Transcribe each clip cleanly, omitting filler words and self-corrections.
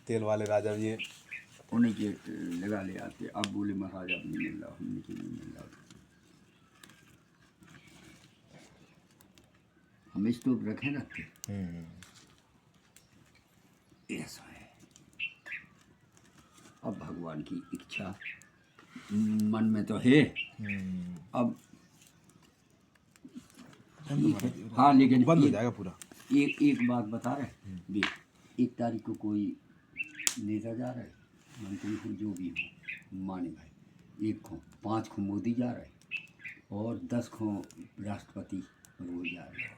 तेल वाले राजा ये उन्हीं के लगा ले आते। अब बोले महाराज अब नहीं मिल रहा, हमने के नहीं मिल रहा। हम स्टोव रखे रखते ऐसा है। अब भगवान की इच्छा मन में तो है। अब हाँ, लेकिन बंद हो जाएगा पूरा। एक बात बता रहे देख, 1 तारीख को कोई नेता जा रहा है, मंत्री हो जो भी हो, माने भाई 1 को 5 को मोदी जा रहा है और 10 को राष्ट्रपति वो जा रहे हैं।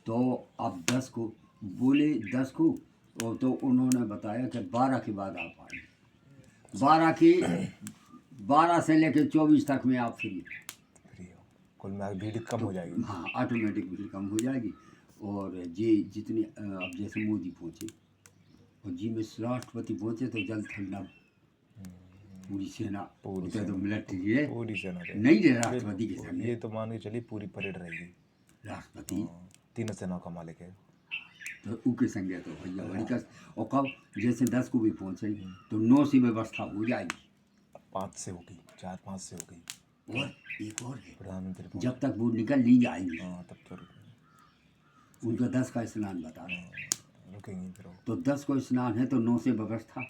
तो अब 10 को बोले 10 को, और तो उन्होंने बताया कि 12 के बाद आप आए। 12 से लेकर 24 तक में आप फ्री हो, कुल में भीड़ कम हो जाएगी। हाँ, ऑटोमेटिक भीड़ कम हो जाएगी। और ये जितने अब जैसे मोदी पहुँचे और जी में राष्ट्रपति पहुँचे तो जल ठंडा पूरी सेना, पूरी तो मिलिट्री है, पूरी सेना नहीं रहे राष्ट्रपति के संग। ये तो मान के चलिए पूरी परेड रहेगी। राष्ट्रपति 3 सेना का मालिक है तो उनके संग तो भैया बड़ी कष्ट। और कब जैसे 10 को भी पहुँचे तो 9 से व्यवस्था हो जाएगी, 5 से होगी, 4-5 से होगी। और एक और है, प्रधानमंत्री जब तक वो निकल ली जाएंगी तब तो उनका 10 का स्नान बता रहे हैं, रुकेंगे फिर। तो 10 को स्नान है तो 9 से व्यवस्था,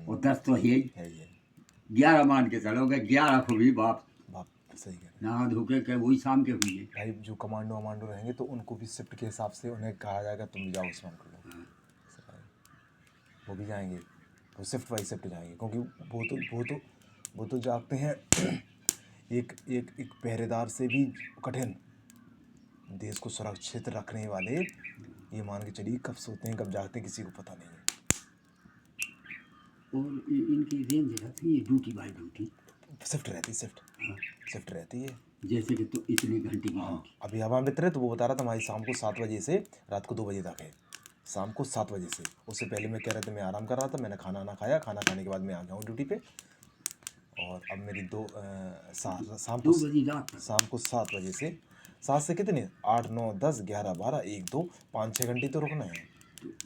और 10 तो है ही, है 11 मान के चलोगे, 11 को भी बाप सही है। नहा धो के वही शाम के हुई है भाई। जो कमांडो वमांडो रहेंगे तो उनको भी शिफ्ट के हिसाब से उन्हें कहा जाएगा तुम भी जाओ स्नान कर लो। वो भी जाएंगे, वो शिफ्ट वाइज शिफ्ट जाएंगे, क्योंकि वो तो जागते हैं एक पहरेदार से भी कठिन। देश को सुरक्षित रखने वाले ये मान के चलिए कब सोते हैं कब जागते हैं किसी को पता नहीं है। और इनकी रेंज रहती है ड्यूटी बाई ड्यूटी, शिफ्ट रहती है। जैसे कि तो इतने घंटे की। हाँ, अभी हवा मित्र है तो वो बता रहा था हमारी शाम को 7 बजे से रात को 2 बजे तक है। शाम को 7 बजे से, उससे पहले मैं कह रहा था मैं आराम कर रहा था, मैंने खाना ना खाया, खाना खाने के बाद मैं आ गया हूँ ड्यूटी पे। और अब मेरी शाम को 7 बजे से 7 से कितने 8 9 10 11 12 1 2 5 6 घंटे तो रुकना है।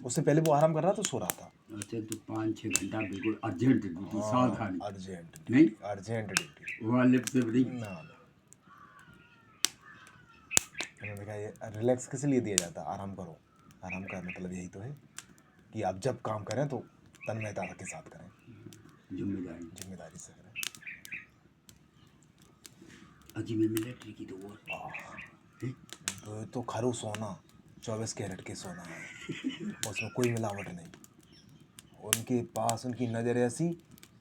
उससे पहले वो आराम कर रहा था, सो रहा था। अच्छा, तो 5-6 घंटा बिल्कुल अर्जेंट ड्यूटी, सावधानी अर्जेंट नहीं, अर्जेंट ड्यूटी वो लिप से बड़ी ना। उन्होंने कहा ये रिलैक्स किस लिए दिया जाता, आराम करो। आराम का मतलब यही तो है कि आप जब काम करें तो तन्मयता के साथ करें, जिम्मेदारी से करें। अजी में मिलिट्री की तो खरू सोना 24 कैरेट के सोना है, उसमें कोई मिलावट नहीं। उनके पास उनकी नज़र ऐसी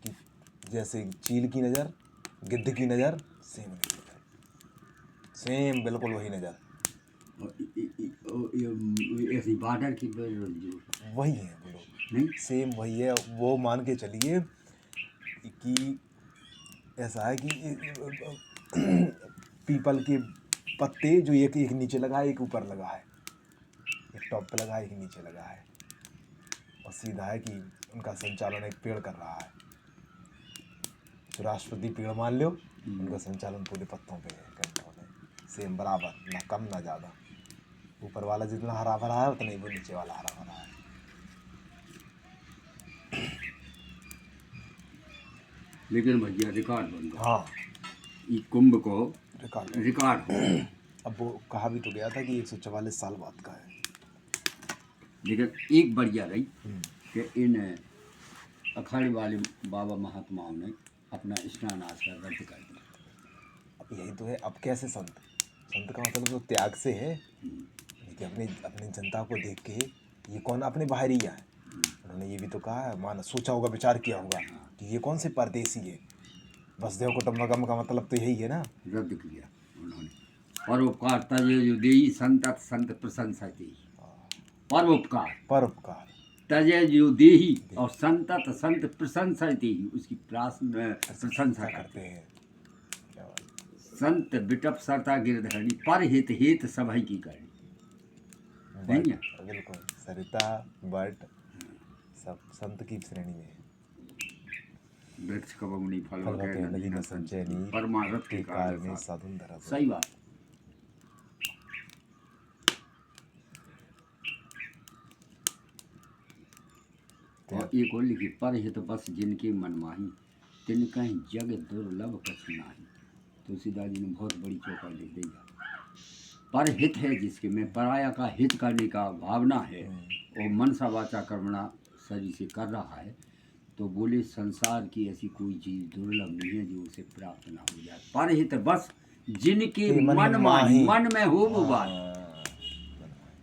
कि जैसे चील की नज़र, गिद्ध की नज़र, सेम बिल्कुल वही नज़र। ऐसी बार्डर की वही है वो लोग, नहीं सेम वही है। वो मान के चलिए कि ऐसा है कि पीपल के पत्ते जो एक नीचे लगा है, एक ऊपर लगा है, एक टॉप पे लगा है, एक नीचे लगा है, और सीधा है कि उनका संचालन एक पेड़ कर रहा है। जो राष्ट्रपति पेड़ मान लो, उनका संचालन पूरे पत्तों पे कंट्रोल है, सेम बराबर, ना कम ना ज़्यादा। ऊपर वाला जितना हरा भरा है उतना ही वो नीचे वाला हरा भरा है। लेकिन भैया रिकॉर्ड बन गया। हाँ, ये कुंभ को रिकॉर्ड अब वो कहा भी तो गया था कि 144 साल बाद का है। लेकिन एक बढ़िया रही कि इन अखाड़े वाले बाबा महात्माओं ने अपना स्नान आचरण रद्द कर दिया। अब यही तो है। अब कैसे संत का मतलब तो त्याग से है कि अपनी जनता को देख के ये कौन अपने बाहरी है। उन्होंने ये भी तो कहा है, माना सोचा होगा, विचार किया होगा कि ये कौन से परदेसी है। वसुदेव कुटुंबकम का मतलब तो यही है ना, रद्द किया उन्होंने। परोपकार तजे देई संतत संत प्रशंसा देई, परोपकार तजे जो देही और संतत संत प्रशंसा देही, उसकी प्रशंसा करते हैं। संत बिटप सरता गिरधरणी, पर हित हित सभई की करनी। बिल्कुल सरिता बट सब संत की श्रेणी में है। वृक्ष कबमुनि फल नदी न संचयनी, परमारथ के कारण साधुन धरा। सही बात। सकते हैं। और एक और लिखी, पर हित बस जिनके मन माही, तिन कहीं जग दुर्लभ कछु नाही। तुलसीदास जी ने बहुत बड़ी चौपाई लिख दी है। पर हित है जिसके में पराया का हित करने का भावना है और मनसा वाचा कर्मणा शरीर से कर रहा है, तो बोले संसार की ऐसी कोई चीज़ दुर्लभ नहीं है जो उसे प्राप्त ना हो जाए। पर हित बस जिनके मन माही, मन में हो वो बात,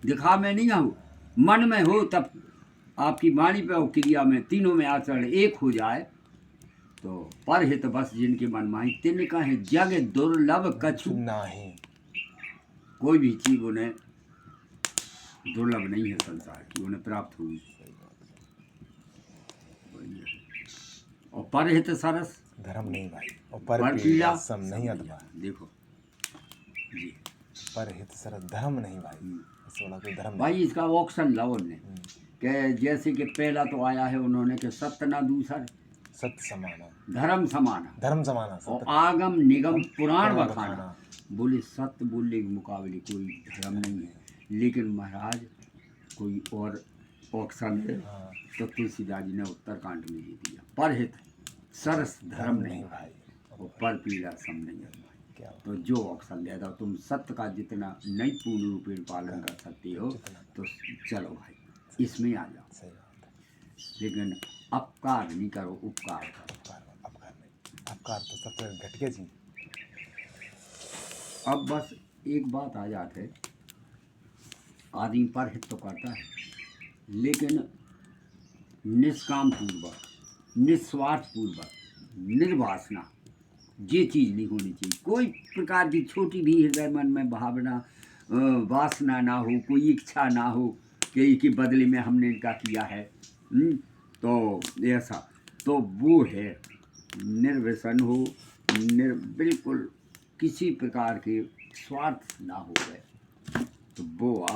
दिखा में नहीं हो, मन में हो, तब आपकी वाणी पे और क्रिया में तीनों में आचरण एक हो जाए, तो पर हित बस जिनके मन माही, तिन कहे जग दुर्लभ कछु नहीं, कोई भी चीज उन्हें दुर्लभ नहीं है संसार की, उन्हें प्राप्त हुई। और पर हित सरस धर्म नहीं भाई, और पर पर पीड़ा पीड़ा सम नहीं अथवा। देखो जी, पर हित सरस धर्म नहीं भाई, इससे बड़ा कोई धर्म भाई इसका ऑप्शन ला उनने कि जैसे कि पहला तो आया है उन्होंने कि सत्य ना दूसर, सत्य समाना, धर्म समाना, धर्म समाना, और सत्य आगम निगम पुराण पुराण बखाना। बखाना। बोले सत्य बोलने के मुकाबले कोई धर्म नहीं है, लेकिन महाराज कोई और ऑप्शन है हाँ, तो तुलसीदास जी ने उत्तरकांड में ये दिया, पर हित सरस धर्म नहीं भाई, भाई, और पर पीड़ा सम नहीं है। क्या तो जो ऑप्शन दे दो, तुम सत्य का जितना नहीं पूर्ण रूपेण पालन कर सकते हो तो चलो भाई इसमें आ जाओ, सही बात है। लेकिन अपकार नहीं करो, उपकार करो। अपकार नहीं, अपकार तो सबसे घटिया चीज। अब बस एक बात आ जाती है, आदमी पर हित तो करता है, लेकिन निष्काम पूर्वक, निस्वार्थ पूर्वक, निर्वासना, ये चीज़ नहीं होनी चाहिए। कोई प्रकार की छोटी भी हृदय मन में भावना वासना ना हो, कोई इच्छा ना हो कि इसके बदले में हमने इनका किया है, तो ऐसा तो वो है निर्व्यसन हो, बिल्कुल किसी प्रकार के स्वार्थ ना हो गए, तो वो